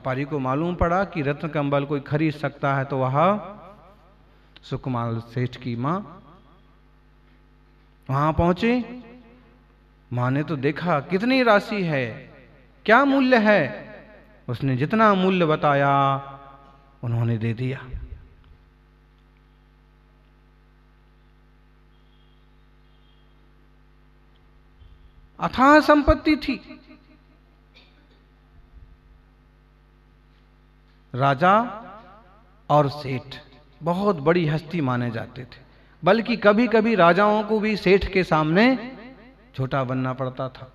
व्यापारी को मालूम पड़ा कि रत्न कंबल कोई खरीद सकता है, तो वह सुकुमाल सेठ की माँ वहां पहुंचे। मां ने तो देखा कितनी राशि है, क्या मूल्य है। उसने जितना मूल्य बताया उन्होंने दे दिया। अथाह संपत्ति थी। राजा और सेठ बहुत बड़ी हस्ती माने जाते थे, बल्कि कभी कभी राजाओं को भी सेठ के सामने छोटा बनना पड़ता था।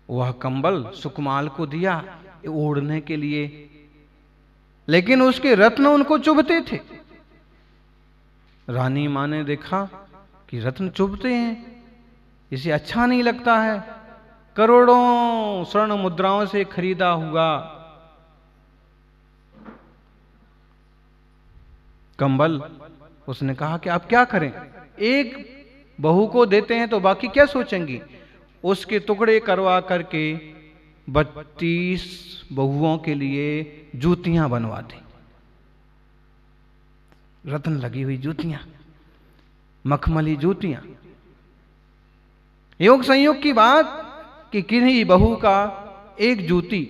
वह कंबल सुकुमाल को दिया ओढ़ने के लिए, लेकिन उसके रत्न उनको चुभते थे। रानी मां ने देखा कि रत्न चुभते हैं, इसे अच्छा नहीं लगता है। करोड़ों स्वर्ण मुद्राओं से खरीदा हुआ कंबल, उसने कहा कि आप क्या करें, एक बहू को देते हैं तो बाकी क्या सोचेंगी। उसके टुकड़े करवा करके 32 बहुओं के लिए जूतियां बनवा दी, रत्न लगी हुई जूतियां, मखमली जूतियां। योग संयोग की बात कि किन्हीं बहू का एक जूती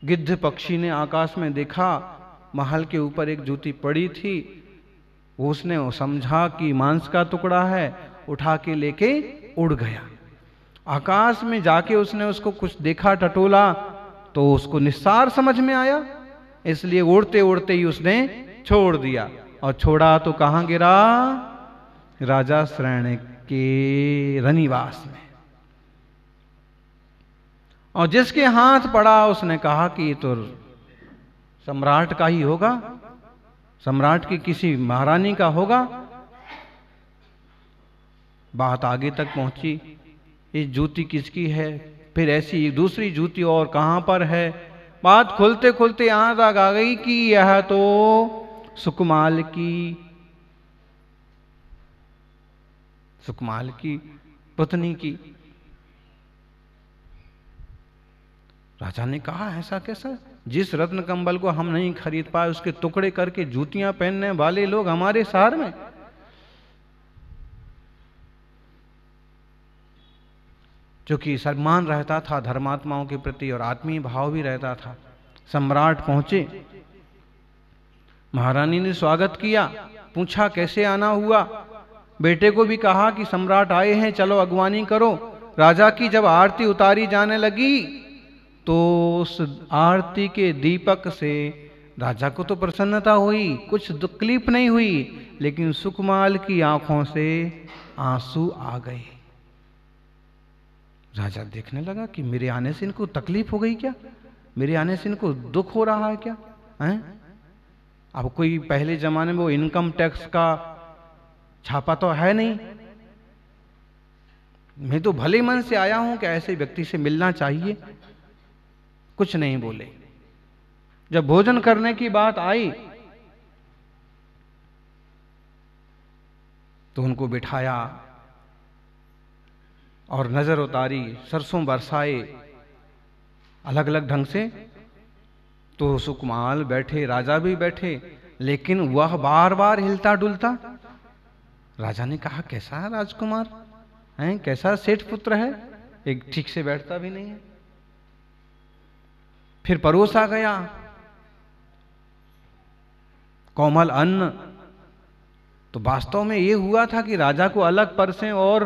गिद्ध पक्षी ने आकाश में देखा, महल के ऊपर एक जूती पड़ी थी। उसने समझा कि मांस का टुकड़ा है, उठा के लेके उड़ गया। आकाश में जाके उसने उसको कुछ देखा, टटोला, तो उसको निस्सार समझ में आया, इसलिए उड़ते उड़ते ही उसने छोड़ दिया। और छोड़ा तो कहां गिरा, राजा श्रेण के रनिवास में। और जिसके हाथ पड़ा उसने कहा कि ये तो सम्राट का ही होगा, सम्राट की किसी महारानी का होगा। बात आगे तक पहुंची, ये जूती किसकी है, फिर ऐसी दूसरी जूती और कहां पर है। बात खुलते खुलते यहां तक आ गई कि यह तो सुकुमाल की पत्नी की। राजा ने कहा ऐसा कैसा, जिस रत्न कंबल को हम नहीं खरीद पाए उसके टुकड़े करके जूतियां पहनने वाले लोग हमारे शहर में। क्योंकि सम्मान रहता था धर्मात्माओं के प्रति और आत्मीय भाव भी रहता था। सम्राट पहुंचे, महारानी ने स्वागत किया, पूछा कैसे आना हुआ। बेटे को भी कहा कि सम्राट आए हैं, चलो अगवानी करो। राजा की जब आरती उतारी जाने लगी तो उस आरती के दीपक से राजा को तो प्रसन्नता हुई, कुछ तकलीफ नहीं हुई, लेकिन सुकुमाल की आंखों से आंसू आ गए। राजा देखने लगा कि मेरे आने से इनको तकलीफ हो गई क्या, मेरे आने से इनको दुख हो रहा है क्या हैं? अब कोई पहले जमाने में वो इनकम टैक्स का छापा तो है नहीं, मैं तो भले मन से आया हूं कि ऐसे व्यक्ति से मिलना चाहिए। कुछ नहीं बोले। जब भोजन करने की बात आई तो उनको बिठाया और नजर उतारी, सरसों बरसाए अलग अलग ढंग से। तो सुकुमाल बैठे, राजा भी बैठे, लेकिन वह बार बार हिलता डुलता। राजा ने कहा कैसा है राजकुमार हैं, कैसा सेठ पुत्र है, एक ठीक से बैठता भी नहीं है। फिर परोसा गया कोमल अन्न। तो वास्तव में ये हुआ था कि राजा को अलग परसें और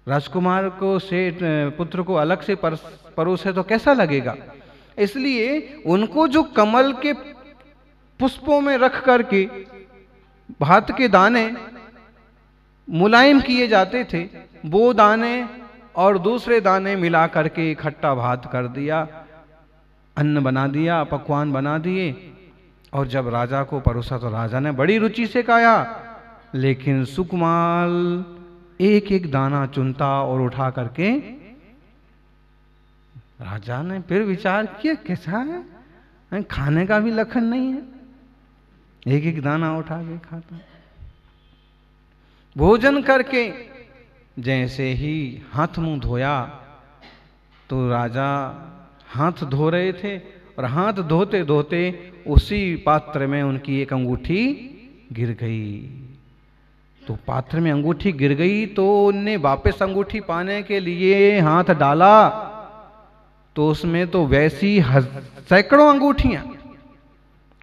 राजकुमार को सेठ पुत्र को अलग से परोसे तो कैसा लगेगा। इसलिए उनको जो कमल के पुष्पों में रख करके भात के दाने मुलायम किए जाते थे, वो दाने और दूसरे दाने मिला करके इकट्ठा भात कर दिया, अन्न बना दिया, पकवान बना दिए। और जब राजा को परोसा तो राजा ने बड़ी रुचि से खाया, लेकिन सुकुमाल एक एक दाना चुनता और उठा करके। राजा ने फिर विचार किया कैसा है, खाने का भी लखन नहीं है, एक एक दाना उठा के खाता। भोजन करके जैसे ही हाथ मुंह धोया तो राजा हाथ धो रहे थे और हाथ धोते धोते उसी पात्र में उनकी एक अंगूठी गिर गई। तो पात्र में अंगूठी गिर गई तो उनने वापस अंगूठी पाने के लिए हाथ डाला तो उसमें तो वैसी सैकड़ों अंगूठियां,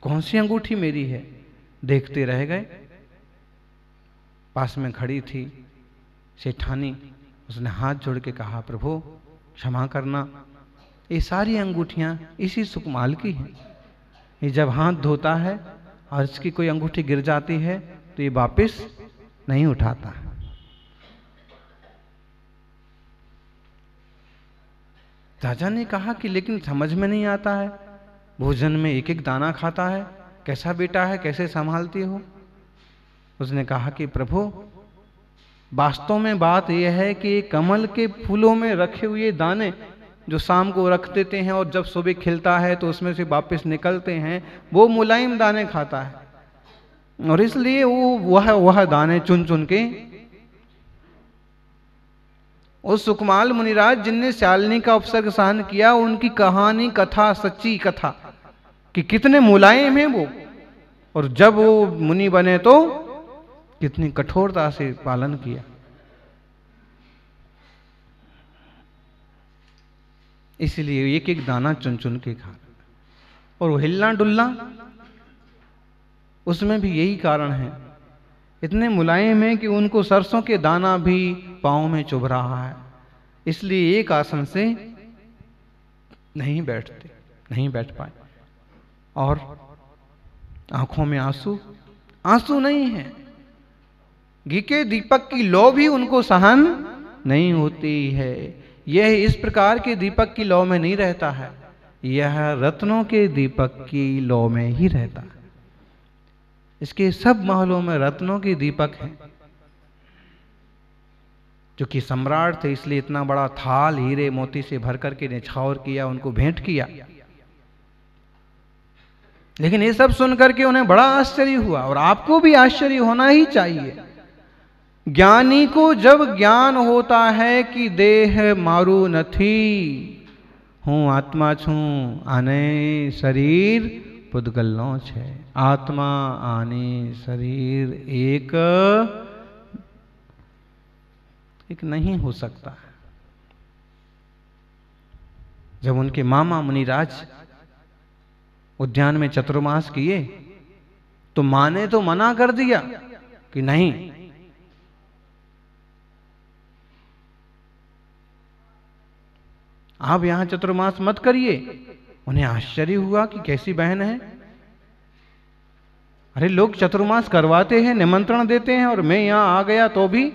कौन सी अंगूठी मेरी है, देखते रह गए। पास में खड़ी थी सेठानी, उसने हाथ जोड़ के कहा, प्रभु क्षमा करना, ये सारी अंगूठियां इसी सुकमाल की हैं। ये जब हाथ धोता है और इसकी कोई अंगूठी गिर जाती है तो ये वापस नहीं उठाता। राजा ने कहा कि लेकिन समझ में नहीं आता है, भोजन में एक एक दाना खाता है, कैसा बेटा है, कैसे संभालती हो। उसने कहा कि प्रभु वास्तव में बात यह है कि कमल के फूलों में रखे हुए दाने जो शाम को रख देते हैं और जब सुबह खिलता है तो उसमें से वापस निकलते हैं, वो मुलायम दाने खाता है और इसलिए वो वह दाने चुन चुन के उस सुकमाल मुनिराज जिनने शालिनी का उपसर्ग सहन किया, उनकी कहानी कथा, सच्ची कथा कि कितने मुलायम हैं वो, और जब वो मुनि बने तो कितनी कठोरता से पालन किया। इसलिए एक एक दाना चुन चुन के खा। और वो हिलना डुलना, उसमें भी यही कारण है, इतने मुलायम है कि उनको सरसों के दाना भी पांव में चुभ रहा है, इसलिए एक आसन से नहीं बैठते, नहीं बैठ पाए। और आंखों में आंसू, आंसू नहीं है, घी के दीपक की लौ भी उनको सहन नहीं होती है। यह इस प्रकार के दीपक की लौ में नहीं रहता है, यह रत्नों के दीपक की लौ में ही रहता है। इसके सब महलों में रत्नों के दीपक हैं। जो कि सम्राट थे इसलिए इतना बड़ा थाल हीरे मोती से भर करके निछावर किया, उनको भेंट किया। लेकिन ये सब सुनकर के उन्हें बड़ा आश्चर्य हुआ, और आपको भी आश्चर्य होना ही चाहिए। ज्ञानी को जब ज्ञान होता है कि देह मारू नथी, हूँ आत्मा छू आने शरीर पुद्गलनो छे। आत्मा आने शरीर एक नहीं हो सकता है। जब उनके मामा मुनिराज उद्यान में चतुर्मास किए तो मां ने तो मना कर दिया कि नहीं, आप यहां चतुर्मास मत करिए। उन्हें आश्चर्य हुआ कि कैसी बहन है, अरे लोग चतुर्मास करवाते हैं, निमंत्रण देते हैं, और मैं यहां आ गया तो भी।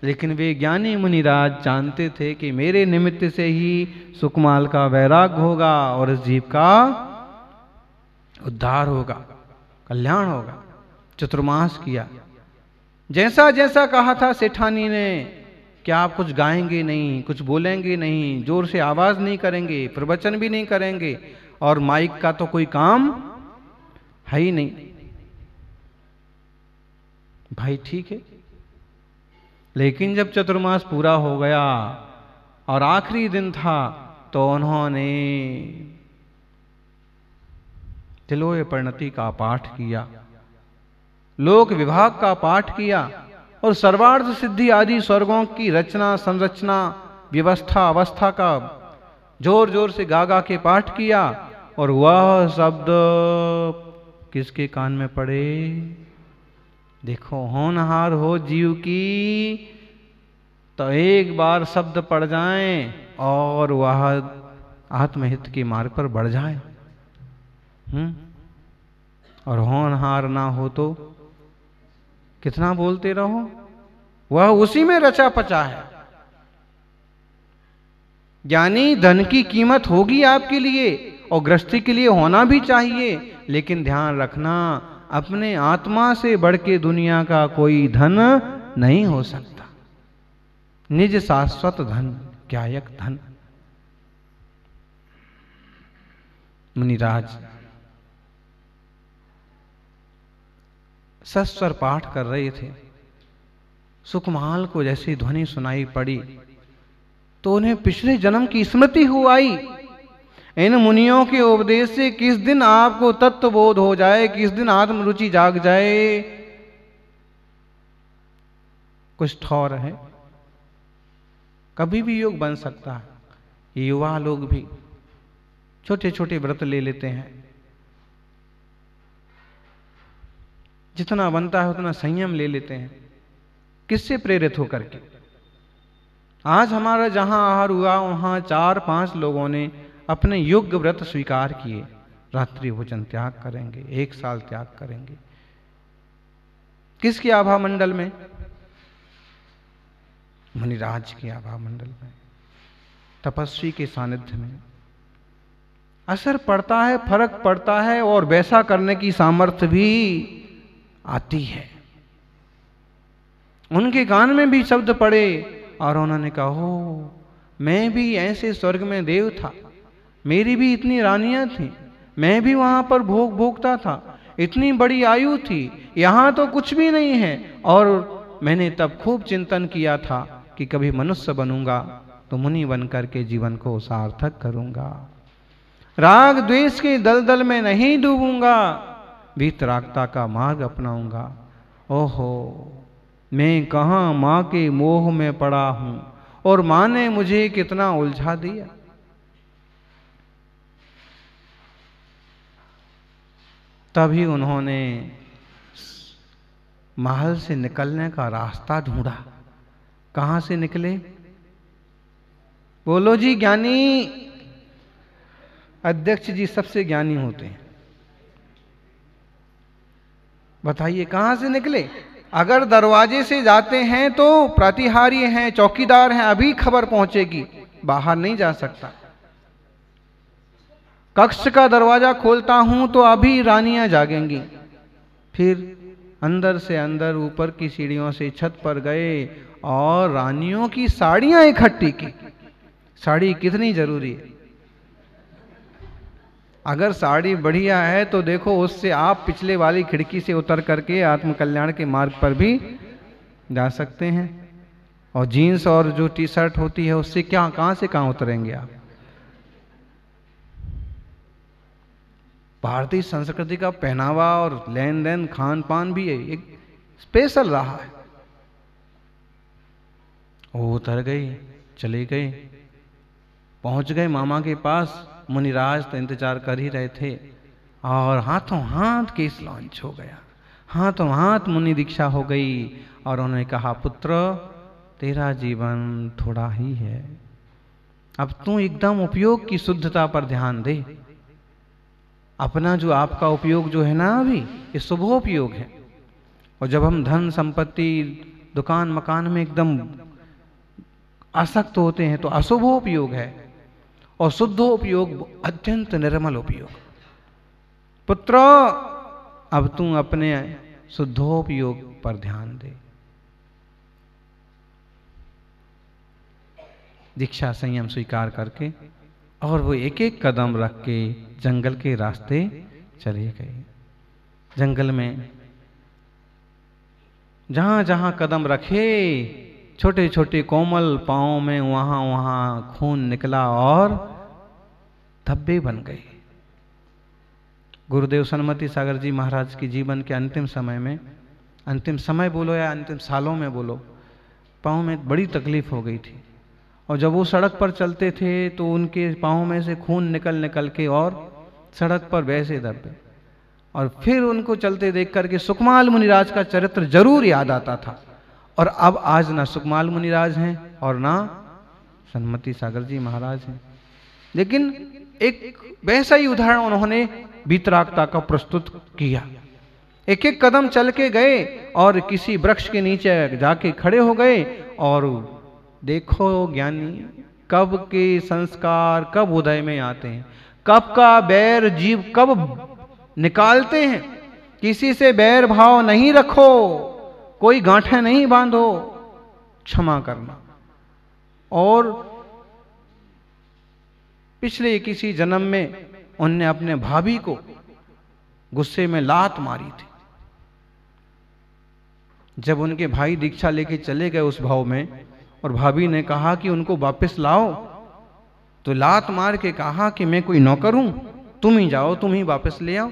लेकिन वे ज्ञानी मुनिराज जानते थे कि मेरे निमित्त से ही सुकमाल का वैराग्य होगा और इस जीव का उद्धार होगा, कल्याण होगा। चतुर्मास किया, जैसा जैसा कहा था सेठानी ने, क्या आप कुछ गाएंगे नहीं, कुछ बोलेंगे नहीं, जोर से आवाज नहीं करेंगे, प्रवचन भी नहीं करेंगे, और माइक का तो कोई काम है ही नहीं। भाई ठीक है। लेकिन जब चतुर्मास पूरा हो गया और आखिरी दिन था तो उन्होंने तिलोय परिणति का पाठ किया, लोक विभाग का पाठ किया, और सर्वार्थ सिद्धि आदि स्वर्गों की रचना संरचना व्यवस्था अवस्था का जोर जोर से गा गा के पाठ किया। और वह शब्द किसके कान में पड़े? देखो, होनहार हो जीव की तो एक बार शब्द पड़ जाए और वह आत्महित के मार्ग पर बढ़ जाए। और होनहार ना हो तो कितना बोलते रहो, वह उसी में रचा पचा है। यानी धन की कीमत होगी आपके लिए और गृहस्थी के लिए होना भी चाहिए, लेकिन ध्यान रखना, अपने आत्मा से बढ़ के दुनिया का कोई धन नहीं हो सकता। निज शाश्वत धन ज्ञायक धन। मुनिराज सस्वर पाठ कर रहे थे सुकमाल को जैसी ध्वनि सुनाई पड़ी तो उन्हें पिछले जन्म की स्मृति हो आई। इन मुनियों के उपदेश से किस दिन आपको तत्वबोध हो जाए, किस दिन आत्मरुचि जाग जाए, कुछ ठौर है। कभी भी योग बन सकता है। युवा लोग भी छोटे छोटे व्रत ले लेते हैं, जितना बनता है उतना संयम ले लेते हैं। किससे प्रेरित होकर के? आज हमारा जहां आहार हुआ वहां 4-5 लोगों ने अपने योग्य व्रत स्वीकार किए। रात्रि भोजन त्याग करेंगे, 1 साल त्याग करेंगे। किसके आभा मंडल में? मुनिराज के आभा मंडल में, तपस्वी के सानिध्य में। असर पड़ता है, फर्क पड़ता है और वैसा करने की सामर्थ्य भी आती है। उनके कान में भी शब्द पड़े और उन्होंने कहा, हो मैं भी ऐसे स्वर्ग में देव था, मेरी भी इतनी रानियां थी, मैं भी वहां पर भोग भोगता था, इतनी बड़ी आयु थी, यहां तो कुछ भी नहीं है। और मैंने तब खूब चिंतन किया था कि कभी मनुष्य बनूंगा तो मुनि बन करके जीवन को सार्थक करूंगा, राग द्वेष के दलदल में नहीं डूबूंगा, वीतरागता का मार्ग अपनाऊंगा। ओहो, मैं कहां मां के मोह में पड़ा हूं और मां ने मुझे कितना उलझा दिया। तभी उन्होंने महल से निकलने का रास्ता ढूंढा। कहां से निकले? बोलो जी ज्ञानी। अध्यक्ष जी सबसे ज्ञानी होते हैं। बताइए कहां से निकले? अगर दरवाजे से जाते हैं तो प्रतिहारी हैं, चौकीदार हैं, अभी खबर पहुंचेगी, बाहर नहीं जा सकता। कक्ष का दरवाजा खोलता हूं तो अभी रानियां जागेंगी। फिर अंदर से अंदर ऊपर की सीढ़ियों से छत पर गए और रानियों की साड़ियां इकट्ठी की। साड़ी कितनी जरूरी है। अगर साड़ी बढ़िया है तो देखो उससे आप पिछले वाली खिड़की से उतर करके आत्मकल्याण के मार्ग पर भी जा सकते हैं। और जीन्स और जो टी शर्ट होती है उससे क्या, कहां से कहां उतरेंगे आप? भारतीय संस्कृति का पहनावा और लेन देन खान पान भी है, एक स्पेशल रहा है। वो उतर गई, चले गए, पहुंच गए मामा के पास। मुनिराज तो इंतजार कर ही रहे थे और हाथों हाथ केस लॉन्च हो गया, हाथों हाथ मुनि दीक्षा हो गई। और उन्होंने कहा, पुत्र तेरा जीवन थोड़ा ही है, अब तू एकदम उपयोग की शुद्धता पर ध्यान दे। अपना जो आपका उपयोग जो है ना अभी, ये शुभोपयोग है। और जब हम धन संपत्ति दुकान मकान में एकदम आसक्त होते हैं तो अशुभोपयोग है, और शुद्धोपयोग अत्यंत निर्मल उपयोग। पुत्र अब तू अपने शुद्धोपयोग पर ध्यान दे। दीक्षा संयम स्वीकार करके और वो एक एक कदम रख के जंगल के रास्ते चले गए। जंगल में जहां जहां कदम रखे, छोटे छोटे कोमल पांवों में वहां वहां खून निकला और धब्बे बन गए। गुरुदेव सन्मति सागर जी महाराज के जीवन के अंतिम समय में, अंतिम समय बोलो या अंतिम सालों में बोलो, पांव में बड़ी तकलीफ हो गई थी। और जब वो सड़क पर चलते थे तो उनके पांव में से खून निकल निकल के और सड़क पर वैसे धब्बे। और फिर उनको चलते देख करके सुकमाल मुनिराज का चरित्र जरूर याद आता था। और अब आज ना सुकमाल मुनिराज हैं और ना सन्मति सागर जी महाराज हैं, लेकिन एक वैसा ही उदाहरण उन्होंने वीतरागता का प्रस्तुत किया। एक एक कदम चल के गए और किसी वृक्ष के नीचे जाके खड़े हो गए। और देखो ज्ञानी, कब के संस्कार कब उदय में आते हैं, कब का बैर जीव कब निकालते हैं। किसी से बैर भाव नहीं रखो, कोई गांठें नहीं बांधो, क्षमा करना। और पिछले किसी जन्म में उनने अपने भाभी को गुस्से में लात मारी थी, जब उनके भाई दीक्षा लेके चले गए उस भाव में, और भाभी ने कहा कि उनको वापस लाओ, तो लात मार के कहा कि मैं कोई नौकर हूं, तुम ही जाओ, तुम ही वापस ले आओ।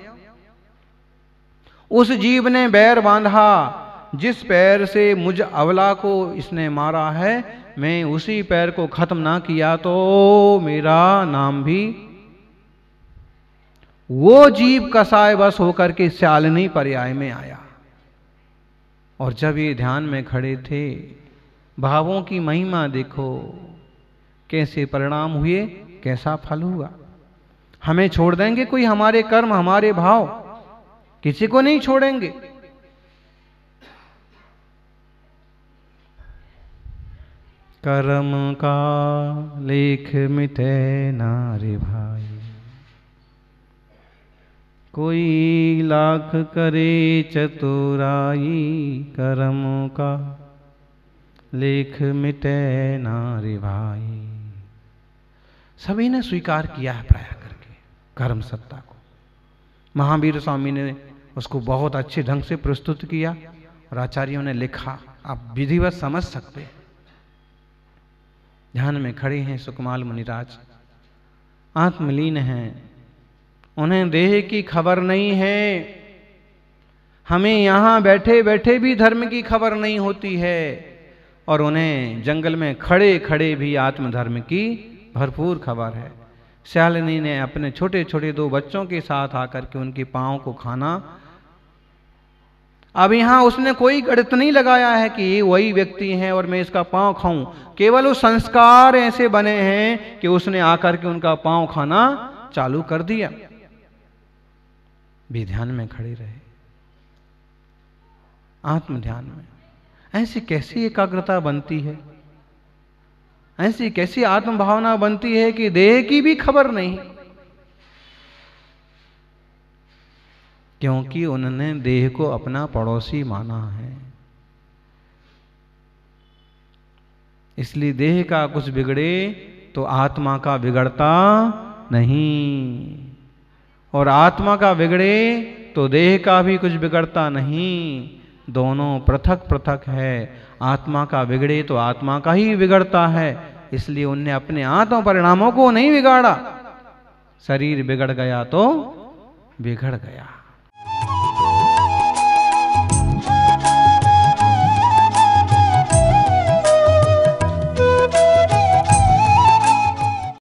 उस जीव ने बैर बांधा, जिस पैर से मुझ अवला को इसने मारा है, मैं उसी पैर को खत्म ना किया तो मेरा नाम भी। वो जीव कसाय बस होकर के शालिनी पर्याय में आया। और जब ये ध्यान में खड़े थे, भावों की महिमा देखो, कैसे परिणाम हुए, कैसा फल हुआ। हमें छोड़ देंगे कोई हमारे कर्म, हमारे भाव? किसी को नहीं छोड़ेंगे। कर्म का लेख मिटे ना रे भाई, कोई लाख करे चतुराई, कर्म का लेख मिटे ना रे भाई। सभी ने स्वीकार किया है प्राय करके कर्म सत्ता को। महावीर स्वामी ने उसको बहुत अच्छे ढंग से प्रस्तुत किया और आचार्यों ने लिखा, आप विधिवत समझ सकते हैं। ध्यान में खड़े हैं सुकमाल मुनिराज, आत्मलीन हैं, उन्हें देह की खबर नहीं है। हमें यहां बैठे बैठे भी धर्म की खबर नहीं होती है, और उन्हें जंगल में खड़े खड़े भी आत्मधर्म की भरपूर खबर है। शालिनी ने अपने छोटे छोटे 2 बच्चों के साथ आकर के उनके पांव को खाना। अब यहां उसने कोई गणित नहीं लगाया है कि ये वही व्यक्ति हैं और मैं इसका पांव खाऊं। केवल वो संस्कार ऐसे बने हैं कि उसने आकर के उनका पांव खाना चालू कर दिया। भी ध्यान में खड़े रहे, आत्म ध्यान में। ऐसी कैसी एकाग्रता बनती है, ऐसी कैसी आत्म भावना बनती है कि देह की भी खबर नहीं, क्योंकि उन्होंने देह को अपना पड़ोसी माना है। इसलिए देह का कुछ बिगड़े तो आत्मा का बिगड़ता नहीं, और आत्मा का बिगड़े तो देह का भी कुछ बिगड़ता नहीं। दोनों पृथक पृथक है। आत्मा का बिगड़े तो आत्मा का ही बिगड़ता है। इसलिए उनने अपने आत्म परिणामों को नहीं बिगाड़ा। शरीर बिगड़ गया तो बिगड़ गया।